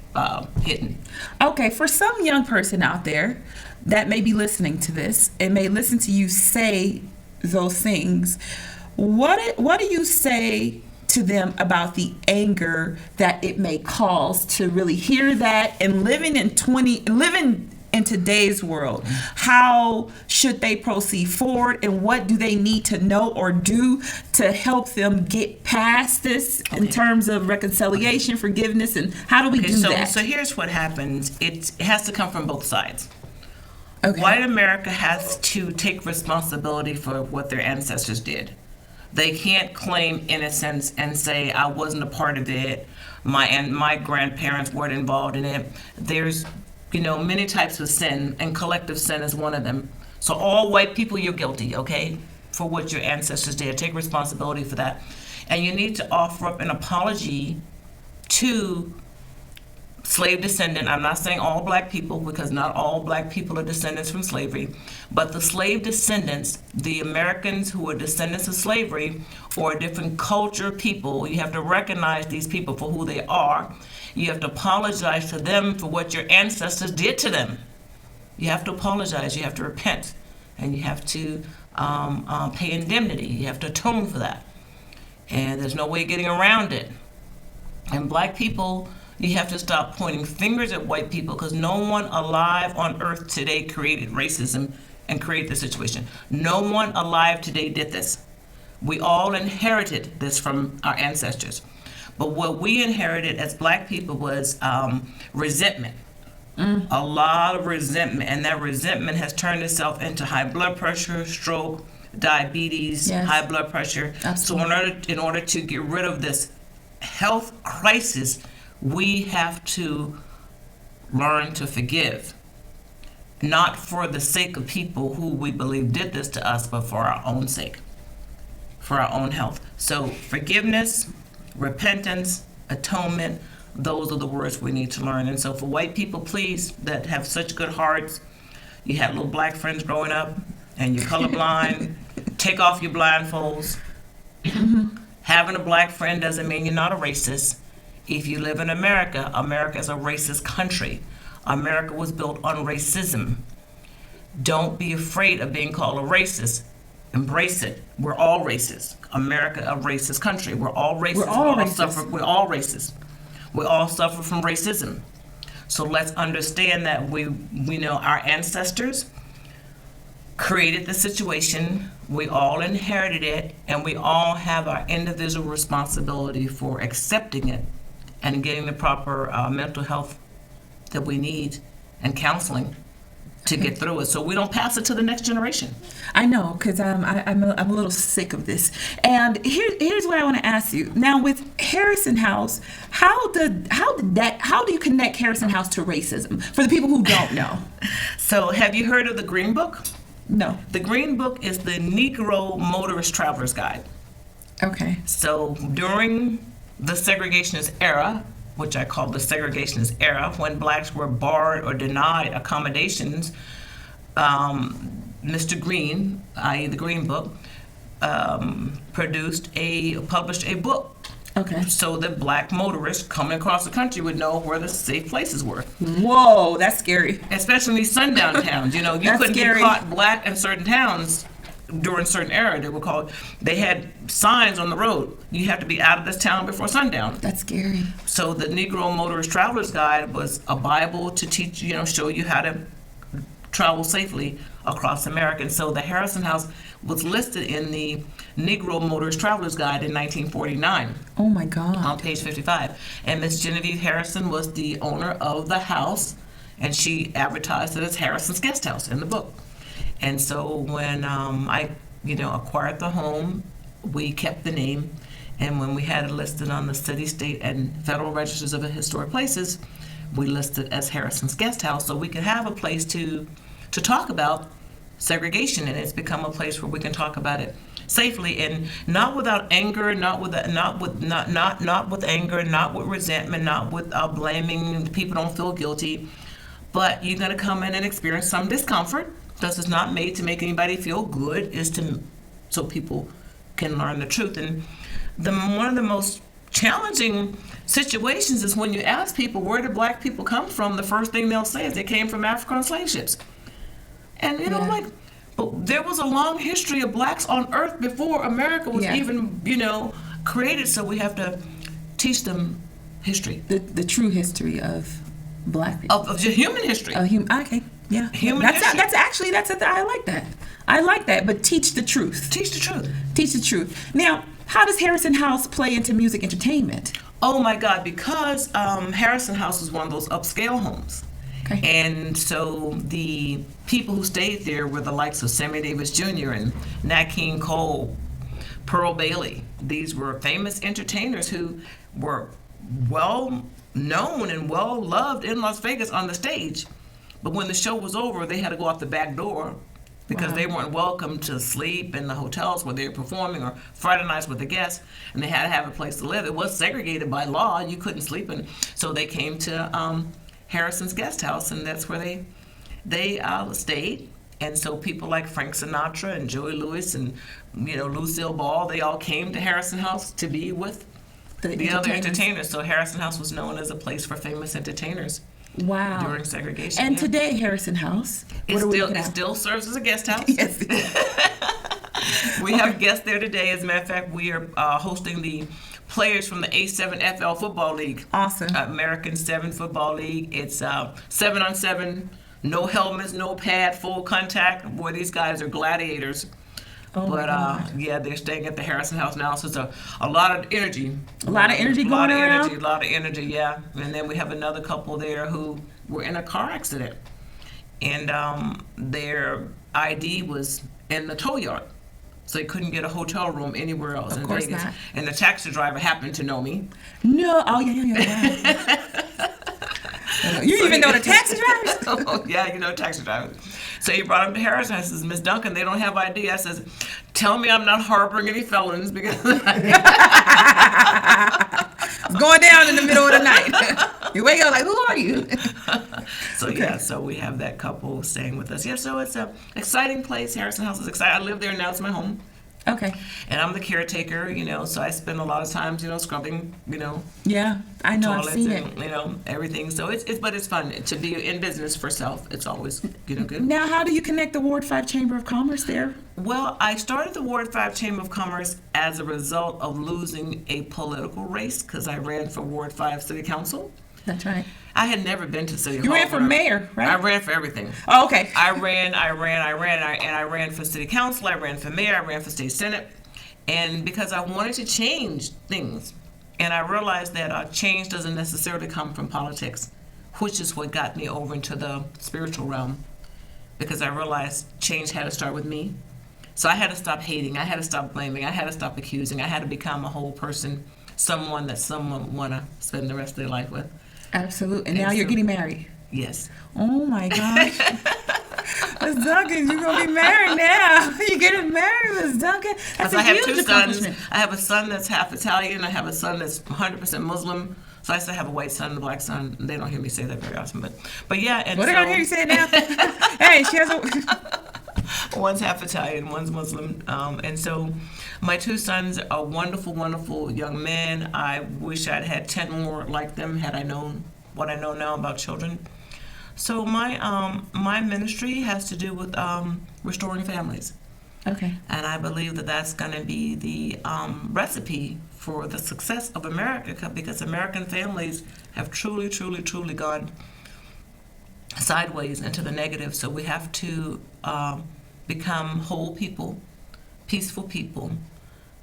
S3: hidden.
S1: Okay, for some young person out there that may be listening to this and may listen to you say those things, what do you say to them about the anger that it may cause to really hear that and living in today's world? How should they proceed forward, and what do they need to know or do to help them get past this in terms of reconciliation, forgiveness, and how do we do that?
S3: So here's what happens. It has to come from both sides.
S1: Okay.
S3: White America has to take responsibility for what their ancestors did. They can't claim innocence and say, I wasn't a part of it, my grandparents weren't involved in it. There's, many types of sin, and collective sin is one of them. So all white people, you're guilty, okay, for what your ancestors did. Take responsibility for that. And you need to offer up an apology to slave descendant. I'm not saying all black people, because not all black people are descendants from slavery, but the slave descendants, the Americans who are descendants of slavery, or a different culture people, you have to recognize these people for who they are. You have to apologize to them for what your ancestors did to them. You have to apologize, you have to repent, and you have to pay indemnity. You have to atone for that. And there's no way getting around it. And black people, you have to stop pointing fingers at white people, because no one alive on earth today created racism and created the situation. No one alive today did this. We all inherited this from our ancestors. But what we inherited as black people was resentment. A lot of resentment, and that resentment has turned itself into high blood pressure, stroke, diabetes,
S1: Yes.
S3: high blood pressure.
S1: Absolutely.
S3: So in order to get rid of this health crisis, we have to learn to forgive, not for the sake of people who we believe did this to us, but for our own sake, for our own health. So forgiveness, repentance, atonement, those are the words we need to learn. And so for white people, please, that have such good hearts, you had little black friends growing up, and you're colorblind, take off your blindfolds. Having a black friend doesn't mean you're not a racist. If you live in America, America is a racist country. America was built on racism. Don't be afraid of being called a racist. Embrace it. We're all racist. America, a racist country. We're all racist.
S1: We're all racist.
S3: We're all racist. We all suffer from racism. So let's understand that we know our ancestors created the situation. We all inherited it, and we all have our individual responsibility for accepting it and getting the proper mental health that we need and counseling to get through it, so we don't pass it to the next generation.
S1: I know, because I'm a little sick of this. And here's what I want to ask you. Now, with Harrison House, how do you connect Harrison House to racism? For the people who don't know.
S3: So, have you heard of the Green Book?
S1: No.
S3: The Green Book is the Negro Motorist Traveler's Guide.
S1: Okay.
S3: So, during the segregationist era, which I call the segregationist era, when blacks were barred or denied accommodations, Mr. Green, i.e. the Green Book, published a book.
S1: Okay.
S3: So that black motorists coming across the country would know where the safe places were.
S1: Whoa, that's scary.
S3: Especially in these sundown towns. You
S1: That's
S3: couldn't
S1: scary.
S3: get caught black in certain towns during certain era. They had signs on the road. You have to be out of this town before sundown.
S1: That's scary.
S3: So the Negro Motorist Traveler's Guide was a Bible to teach, show you how to travel safely across America. And so the Harrison House was listed in the Negro Motorist Traveler's Guide in 1949.
S1: Oh my God.
S3: On page 55. And Miss Genevieve Harrison was the owner of the house, and she advertised it as Harrison's Guest House in the book. And so when I acquired the home, we kept the name. And when we had it listed on the city, state, and federal registers of historic places, we listed as Harrison's Guest House, so we could have a place to talk about segregation, and it's become a place where we can talk about it safely, and not without anger, not with anger, not with resentment, not with blaming. People don't feel guilty, but you're going to come in and experience some discomfort. This is not made to make anybody feel good. It's so people can learn the truth. And one of the most challenging situations is when you ask people, where do black people come from? The first thing they'll say is they came from African slave ships. And but there was a long history of blacks on earth before America was even, created. So we have to teach them history.
S1: The true history of black people.
S3: Of human history.
S1: Okay. Yeah.
S3: Human history.
S1: I like that. I like that, but teach the truth.
S3: Teach the truth.
S1: Teach the truth. Now, how does Harrison House play into music entertainment?
S3: Oh my God, because Harrison House is one of those upscale homes.
S1: Okay.
S3: And so the people who stayed there were the likes of Sammy Davis Jr. and Nat King Cole, Pearl Bailey. These were famous entertainers who were well known and well loved in Las Vegas on the stage. But when the show was over, they had to go out the back door because
S1: Wow.
S3: they weren't welcome to sleep in the hotels where they were performing or Friday nights with the guests, and they had to have a place to live. It was segregated by law. You couldn't sleep in. So they came to Harrison's guest house, and that's where they stayed. And so people like Frank Sinatra and Joey Lewis and Lucille Ball, they all came to Harrison House to be with the other entertainers. So Harrison House was known as a place for famous entertainers.
S1: Wow.
S3: During segregation.
S1: And
S3: yeah.
S1: today, Harrison House,
S3: It still serves as a guest house.
S1: Yes.
S3: We have guests there today. As a matter of fact, we are hosting the players from the A7FL Football League.
S1: Awesome.
S3: American 7 Football League. It's 7-on-7, no helmets, no pad, full contact. Boy, these guys are gladiators.
S1: Oh my
S3: But
S1: God.
S3: yeah, they're staying at the Harrison House now, so it's a lot of energy.
S1: A lot of energy going around?
S3: A lot of energy, yeah. And then we have another couple there who were in a car accident, and their ID was in the tow yard, so they couldn't get a hotel room anywhere else in
S1: course
S3: Vegas.
S1: not.
S3: And the taxi driver happened to know me.
S1: No. Oh, yeah. Wow. You even know the taxi drivers?
S3: Oh, yeah, taxi drivers. So he brought him to Harrison. I says, Miss Duncan, they don't have ID. I says, tell me I'm not harboring any felons because
S1: It's going down in the middle of the night. You wake up like, who are you?
S3: So yeah, so we have that couple staying with us. Yeah, so it's a exciting place. Harrison House is exciting. I live there now. It's my home.
S1: Okay.
S3: And I'm the caretaker, so I spend a lot of times, scrubbing,
S1: Yeah, I know. I've
S3: toilets
S1: seen
S3: and,
S1: it.
S3: Everything. So but it's fun to be in business for self. It's always, good.
S1: Now, how do you connect the Ward 5 Chamber of Commerce there?
S3: Well, I started the Ward 5 Chamber of Commerce as a result of losing a political race because I ran for Ward 5 City Council.
S1: That's right.
S3: I had never been to City Hall.
S1: You ran for mayor, right?
S3: I ran for everything.
S1: Oh, okay.
S3: I ran, and I ran for City Council, I ran for mayor, I ran for State Senate. And because I wanted to change things, and I realized that change doesn't necessarily come from politics, which is what got me over into the spiritual realm, because I realized change had to start with me. So I had to stop hating, I had to stop blaming, I had to stop accusing, I had to become a whole person, someone that someone want to spend the rest of their life with.
S1: Absolutely. And now you're getting married.
S3: Yes.
S1: Oh my gosh. Miss Duncan, you're going to be married now. You're getting married, Miss Duncan. That's
S3: Because
S1: a
S3: I have
S1: huge
S3: two sons.
S1: accomplishment.
S3: I have a son that's half Italian. I have a son that's 100% Muslim. So I still have a white son and a black son. They don't hear me say that very often, but yeah. And
S1: What did I hear you say now? Hey, she has a...
S3: One's half Italian, one's Muslim, and so my two sons are wonderful, wonderful young men. I wish I'd had 10 more like them had I known what I know now about children. So my ministry has to do with restoring families.
S1: Okay.
S3: And I believe that that's going to be the recipe for the success of America, because American families have truly, truly, truly gone sideways into the negative. So we have to become whole people, peaceful people.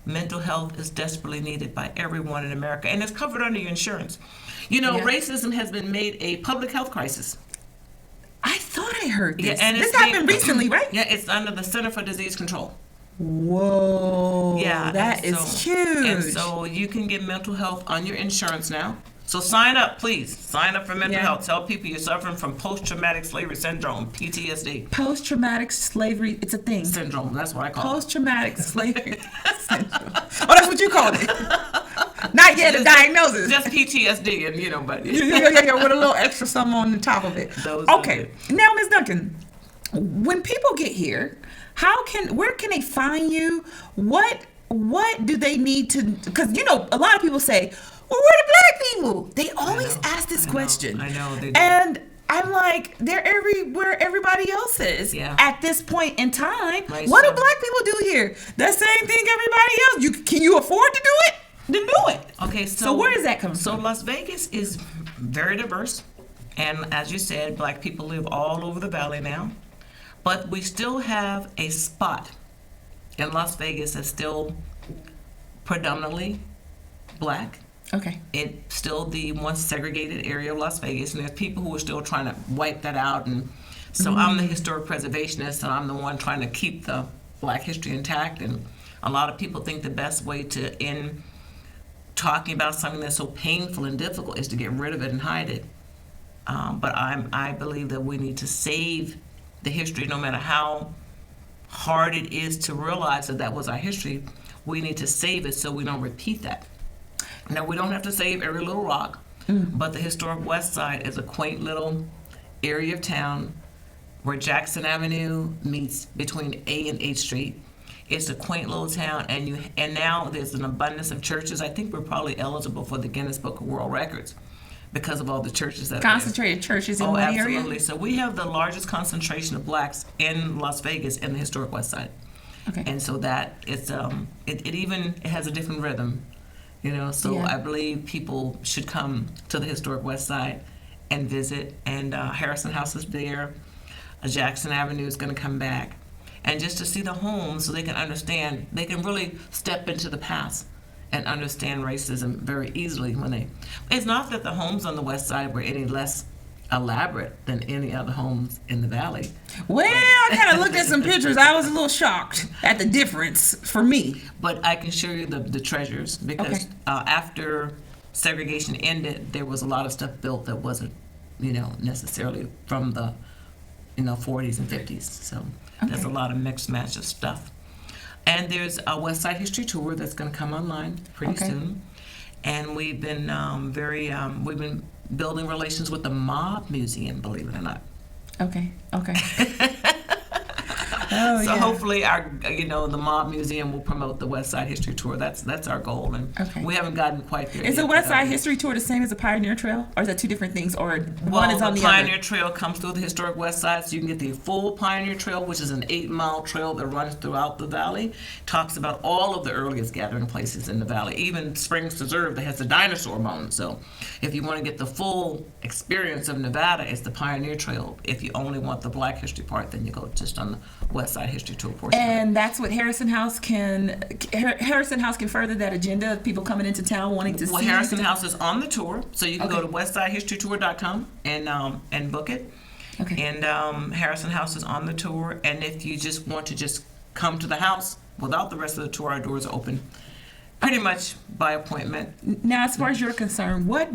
S3: Mental health is desperately needed by everyone in America, and it's covered under your insurance.
S1: Yeah.
S3: Racism has been made a public health crisis.
S1: I thought I heard this.
S3: Yeah, and
S1: this
S3: it's
S1: happened
S3: being-
S1: recently, right?
S3: Yeah, it's under the Center for Disease Control.
S1: Whoa.
S3: Yeah,
S1: That
S3: and
S1: is
S3: so-
S1: huge.
S3: And so you can get mental health on your insurance now. So sign up, please. Sign up for mental
S1: Yeah.
S3: health. Tell people you're suffering from post-traumatic slavery syndrome, PTSD
S1: Post-traumatic slavery, it's a thing.
S3: syndrome. That's what I call it.
S1: Post-traumatic slavery syndrome. Oh, that's what you called it. Not yet a diagnosis.
S3: Just PTSD, and but
S1: yeah, with a little extra something on the top of it.
S3: Those are
S1: Okay, now Ms. Duncan, when people get here, where can they find you? What do they need to? Because a lot of people say, "Well, where the black people?" They always ask this question.
S3: I know they do.
S1: And I'm like, they're everywhere everybody else is
S3: Yeah.
S1: at this point in time.
S3: Right,
S1: What
S3: so-
S1: do black people do here? The same thing everybody else. Can you afford to do it? Then do it.
S3: Okay,
S1: So where does that come
S3: So
S1: from?
S3: Las Vegas is very diverse, and as you said, black people live all over the valley now, but we still have a spot in Las Vegas that's still predominantly black.
S1: Okay.
S3: It's still the once segregated area of Las Vegas, and there's people who are still trying to wipe that out. And so I'm the historic preservationist, and I'm the one trying to keep the Black history intact. And a lot of people think the best way to end talking about something that's so painful and difficult is to get rid of it and hide it. But I believe that we need to save the history, no matter how hard it is to realize that that was our history. We need to save it so we don't repeat that. Now, we don't have to save every little rock, but the historic West Side is a quaint little area of town where Jackson Avenue meets between A and H Street. It's a quaint little town, and now there's an abundance of churches. I think we're probably eligible for the Guinness Book of World Records because of all the churches that
S1: Concentrated churches in one area?
S3: Oh, absolutely. So we have the largest concentration of Blacks in Las Vegas in the historic West Side.
S1: Okay.
S3: And so that it's it has a different rhythm. So
S1: Yeah.
S3: I believe people should come to the historic West Side and visit. And Harrison House is there. Jackson Avenue is going to come back. And just to see the homes so they can understand, they can really step into the past and understand racism very easily it's not that the homes on the West Side were any less elaborate than any other homes in the Valley.
S1: Well, I kind of looked at some pictures. I was a little shocked at the difference for me.
S3: But I can show you the treasures because
S1: Okay.
S3: After segregation ended, there was a lot of stuff built that wasn't, necessarily from the, 40s and 50s. So there's a lot of mixed match of stuff. And there's a West Side History Tour that's going to come online pretty soon. And we've been we've been building relations with the Mob Museum, believe it or not.
S1: Okay.
S3: So hopefully the Mob Museum will promote the West Side History Tour. That's our goal, and we haven't gotten quite there.
S1: Is
S3: yet,
S1: the West Side History Tour the same as the Pioneer Trail, or is that two different things, or one is on the
S3: Pioneer
S1: other?
S3: Trail comes through the historic West Side, so you can get the full Pioneer Trail, which is an 8-mile trail that runs throughout the valley. Talks about all of the earliest gathering places in the valley, even Springs Preserve that has the dinosaur bones. So if you want to get the full experience of Nevada, it's the Pioneer Trail. If you only want the Black history part, then you go just on the West Side History Tour portion.
S1: And that's what Harrison House can further that agenda of people coming into town wanting to see.
S3: Well, Harrison House is on the tour, so you can go to westsidehistorytour.com and book it.
S1: Okay.
S3: And Harrison House is on the tour, and if you just want to just come to the house without the rest of the tour, our doors are open pretty much by appointment.
S1: Now, as far as you're concerned, what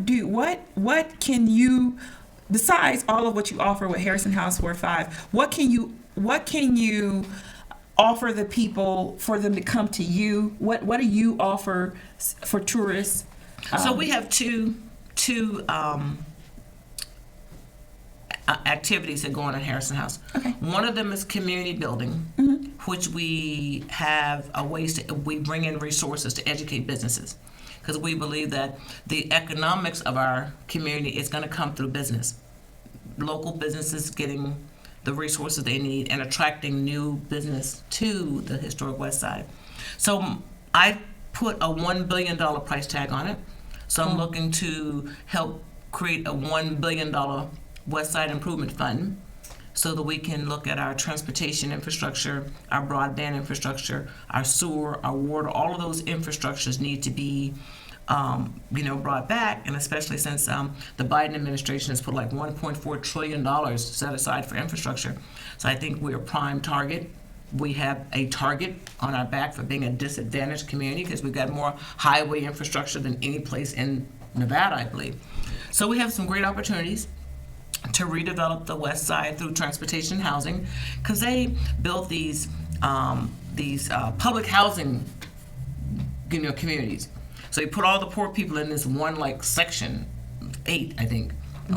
S1: can you, besides all of what you offer with Harrison House 4-5, what can you offer the people for them to come to you? What do you offer for tourists?
S3: So we have two activities that go on at Harrison House.
S1: Okay.
S3: One of them is community building, which we have we bring in resources to educate businesses, because we believe that the economics of our community is going to come through business. Local businesses getting the resources they need and attracting new business to the historic West Side. So I put a $1 billion price tag on it. So I'm looking to help create a $1 billion West Side Improvement Fund so that we can look at our transportation infrastructure, our broadband infrastructure, our sewer, our water. All of those infrastructures need to be brought back, and especially since the Biden administration has put like $1.4 trillion set aside for infrastructure. So I think we're a prime target. We have a target on our back for being a disadvantaged community because we've got more highway infrastructure than any place in Nevada, I believe. So we have some great opportunities to redevelop the West Side through transportation and housing, because they built these public housing communities. So you put all the poor people in this one section 8, I think,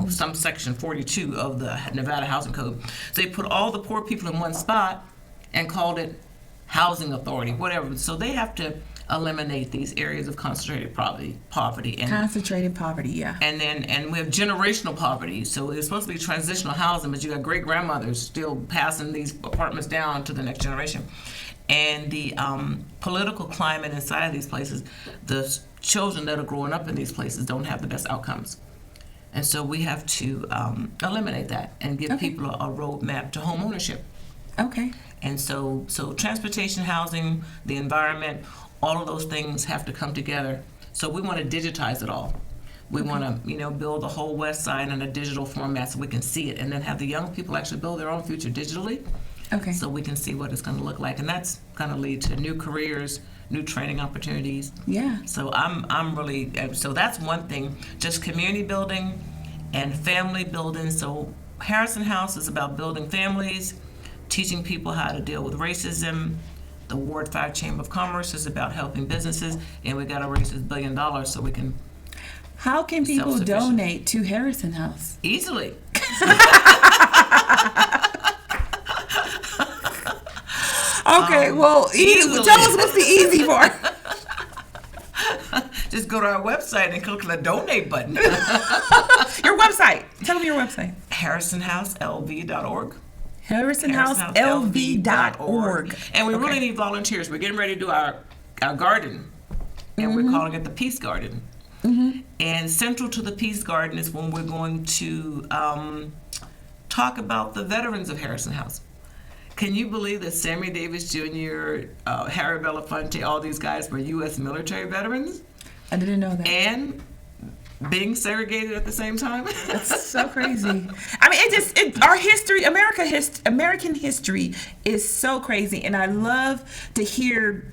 S3: some section 42 of the Nevada Housing Code. So they put all the poor people in one spot and called it housing authority, whatever. So they have to eliminate these areas of concentrated poverty.
S1: Concentrated poverty, yeah.
S3: And we have generational poverty. So it's supposed to be transitional housing, but you got great grandmothers still passing these apartments down to the next generation. And the political climate inside of these places, the children that are growing up in these places don't have the best outcomes. And so we have to eliminate that and give people a roadmap to home ownership.
S1: Okay.
S3: And so transportation, housing, the environment, all of those things have to come together So we want to digitize it all. We want to, build the whole West Side in a digital format so we can see it, and then have the young people actually build their own future digitally.
S1: Okay.
S3: So we can see what it's going to look like, and that's going to lead to new careers, new training opportunities.
S1: Yeah.
S3: So I'm really, so that's one thing, just community building and family building. So Harrison House is about building families, teaching people how to deal with racism. The Ward 5 Chamber of Commerce is about helping businesses, and we got to raise $1 billion so we can.
S1: How can people donate to Harrison House?
S3: Easily.
S1: Okay, well, tell us what's the easy part.
S3: Just go to our website and click the donate button.
S1: Your website. Tell them your website.
S3: HarrisonHouseLV.org.
S1: HarrisonHouseLV.org.
S3: And we really need volunteers. We're getting ready to do our garden, and we're calling it the Peace Garden. Mm-hmm. And central to the Peace Garden is when we're going to talk about the veterans of Harrison House. Can you believe that Sammy Davis Jr., Harry Belafonte, all these guys were U.S. military veterans?
S1: I didn't know that.
S3: And being segregated at the same time?
S1: That's so crazy. I mean, our history, American history is so crazy. And I love to hear,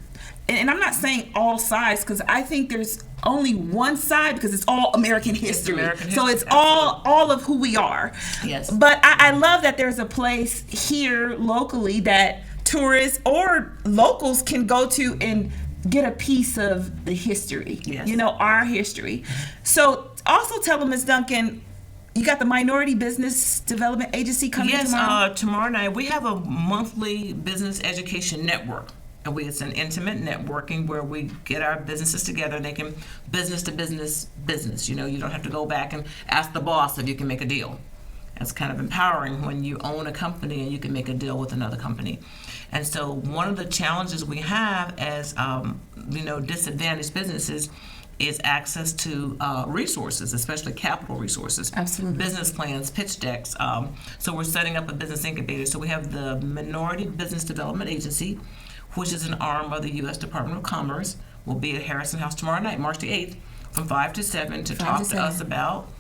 S1: and I'm not saying all sides, because I think there's only one side, because it's all American history. So it's all of who we are.
S3: Yes.
S1: But I love that there's a place here locally that tourists or locals can go to and get a piece of the history.
S3: Yes.
S1: Our history. So also tell them, Ms. Duncan, you got the Minority Business Development Agency coming tomorrow?
S3: Yes, tomorrow night. We have a monthly business education network. And it's an intimate networking where we get our businesses together and they can business to business. You don't have to go back and ask the boss if you can make a deal. It's kind of empowering when you own a company and you can make a deal with another company. And so one of the challenges we have as disadvantaged businesses is access to resources, especially capital resources.
S1: Absolutely.
S3: Business plans, pitch decks. So we're setting up a business incubator. So we have the Minority Business Development Agency, which is an arm of the U.S. Department of Commerce. We'll be at Harrison House tomorrow night, March the 8th, from 5 to 7 to talk to us about,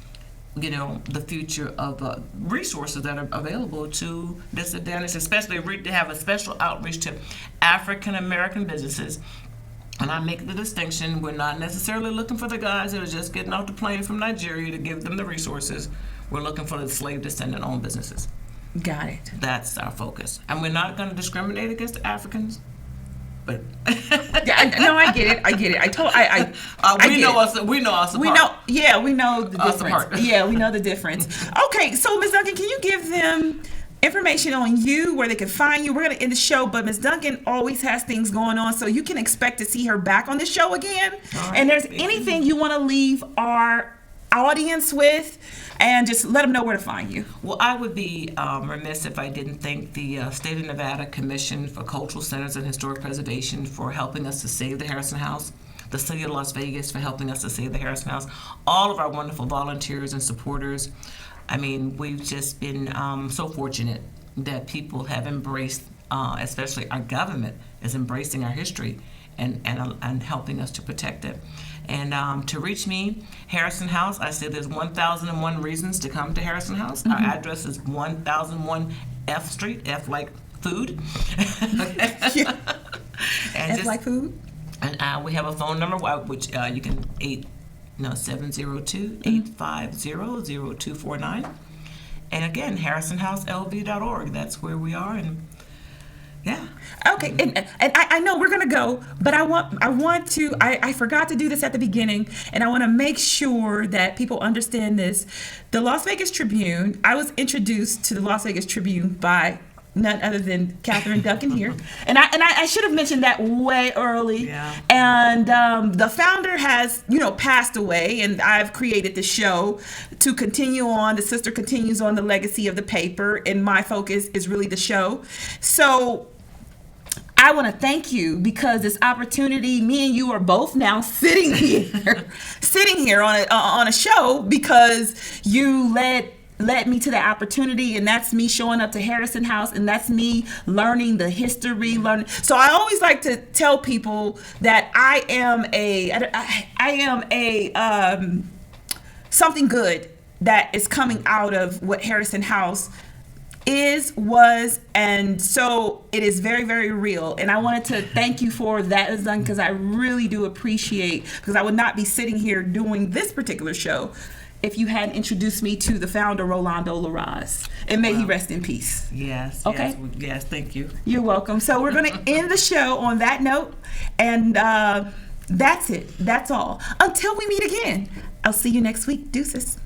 S3: the future of resources that are available to disadvantaged, especially to have a special outreach to African American businesses. And I make the distinction, we're not necessarily looking for the guys that are just getting off the plane from Nigeria to give them the resources. We're looking for the slave descendant-owned businesses.
S1: Got it.
S3: That's our focus. And we're not going to discriminate against Africans. But
S1: I get it.
S3: We know us apart.
S1: We know the difference. Yeah, we know the difference. Okay, so Ms. Duncan, can you give them information on you, where they can find you? We're going to end the show, but Ms. Duncan always has things going on, so you can expect to see her back on the show again. Right, and there's anything you want to leave our audience with, and just let them know where to find you.
S3: Well, I would be remiss if I didn't thank the State of Nevada Commission for Cultural Centers and Historic Preservation for helping us to save the Harrison House, the City of Las Vegas for helping us to save the Harrison House, all of our wonderful volunteers and supporters. I mean, we've just been so fortunate that people have embraced, especially our government is embracing our history and helping us to protect it. And to reach me, Harrison House, I said there's 1,001 reasons to come to Harrison House. Mm-hmm. Our address is 1001 F Street, F like food.
S1: Yeah. F like food?
S3: And we have a phone number, which you can 702-850-0249. And again, HarrisonHouseLV.org. That's where we are. And yeah.
S1: Okay, and I know we're gonna go, but I forgot to do this at the beginning, and I want to make sure that people understand this. The Las Vegas Tribune. I was introduced to the Las Vegas Tribune by none other than Katherine Duncan here, and I should have mentioned that way early.
S3: Yeah.
S1: And the founder has passed away, and I've created the show to continue on. The sister continues on the legacy of the paper, and my focus is really the show. So I want to thank you, because this opportunity, me and you are both now sitting here on a show, because you led led me to that opportunity, and that's me showing up to Harrison House, and that's me learning the history. So I always like to tell people that I am a something good that is coming out of what Harrison House was, and so it is very, very real. And I wanted to thank you for that, Duncan, because I really do appreciate, because I would not be sitting here doing this particular show if you hadn't introduced me to the founder, Rolando Larraz. And may he rest in peace.
S3: Yes.
S1: Okay.
S3: Yes, thank you.
S1: You're welcome. So we're going to end the show on that note, and that's it. That's all. Until we meet again. I'll see you next week. Deuces.